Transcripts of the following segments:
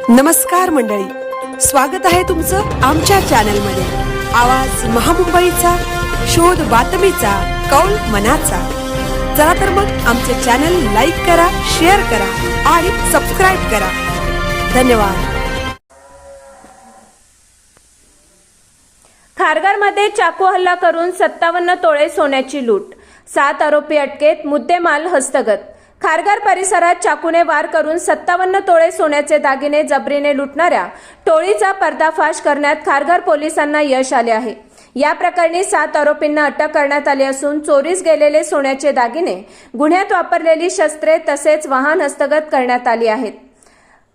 नमस्कार मंडळी, स्वागत आहे तुमचं आमच्या चॅनलमध्ये। आवाज महामुंबईचा, शोध बातमीचा, कौल मनाचा। चला तर मग आमचे चॅनल लाईक करा, शेअर करा आणि सबस्क्राइब करा। धन्यवाद। खारघरमध्ये चाकू हल्ला करून 57 तोळे सोन्याची लूट, 7 आरोपी अटकेत, मुद्देमाल हस्तगत। खारघर परिसरात चाकूने वार करून 57 तोळे सोन्याचे दागिने जबरीने लुटणाऱ्या टोळीचा पर्दाफाश करण्यात खारघर पोलिसांना यश आले आहे। या प्रकरणी 7 आरोपींना अटक करण्यात आली असून चोरीस गेलेले सोन्याचे दागिने, गुन्ह्यात वापरलेली शस्त्रे तसेच वाहन हस्तगत करण्यात आली आहेत।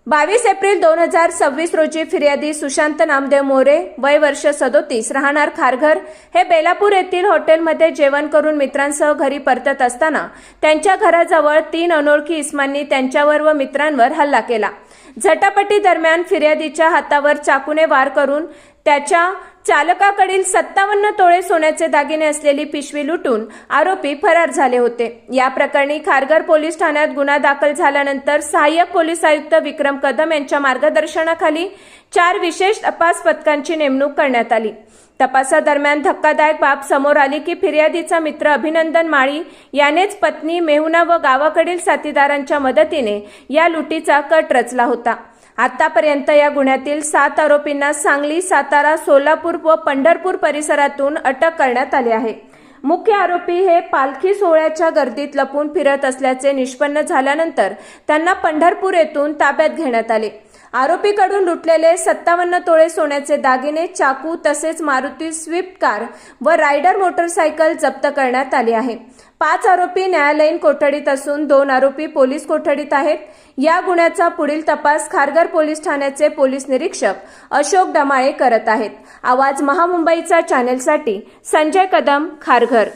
22 एप्रिल 2026 रोजी फिर्यादी सुशांत नामदेव मोरे, वय वर्ष 37, राहणार खारघर, हे बेलापूर येथील हॉटेलमध्ये जेवण करून मित्रांसह घरी परतत असताना त्यांच्या घराजवळ 3 अनोळखी इस्मांनी त्यांच्यावर व मित्रांवर हल्ला केला। झटापटी दरम्यान फिर्यादीच्या हातावर चाकूने वार करून त्याच्या चालकाकडील 57 तोळे सोन्याचे दागिने असलेली पिशवी लुटून आरोपी फरार झाले होते। या प्रकरणी खारघर पोलीस ठाण्यात गुन्हा दाखल झाल्यानंतर सहाय्यक पोलीस आयुक्त विक्रम कदम यांच्या मार्गदर्शनाखाली 4 विशेष तपास पथकांची नेमणूक करण्यात आली। तपासादरम्यान धक्कादायक बाब समोर आली की फिर्यादीचा मित्र अभिनंदन माळी यानेच पत्नी मेहुना व गावाकडील साथीदारांच्या मदतीने या लुटीचा कट रचला होता। आतापर्यंत या गुन्ह्यातील 7 आरोपींना सांगली, सातारा, सोलापूर व पंढरपूर परिसरातून अटक करण्यात आली आहे। मुख्य आरोपी हे पालखी सोहळ्याच्या गर्दीत लपून फिरत असल्याचे निष्पन्न झाल्यानंतर त्यांना पंढरपूर येथून ताब्यात घेण्यात आले। आरोपीकडून लुटलेले 57 तोळे सोन्याचे दागिने, चाकू तसेच मारुती स्विफ्ट कार व रायडर मोटरसायकल जप्त करण्यात आली आहे। 5 आरोपी न्यायालयीन कोठडीत असून 2 आरोपी पोलीस कोठडीत आहेत। या गुन्ह्याचा पुढील तपास खारघर पोलीस ठाण्याचे पोलीस निरीक्षक अशोक डमाळे करत आहेत। आवाज महामुंबईचा चॅनेलसाठी संजय कदम, खारघर।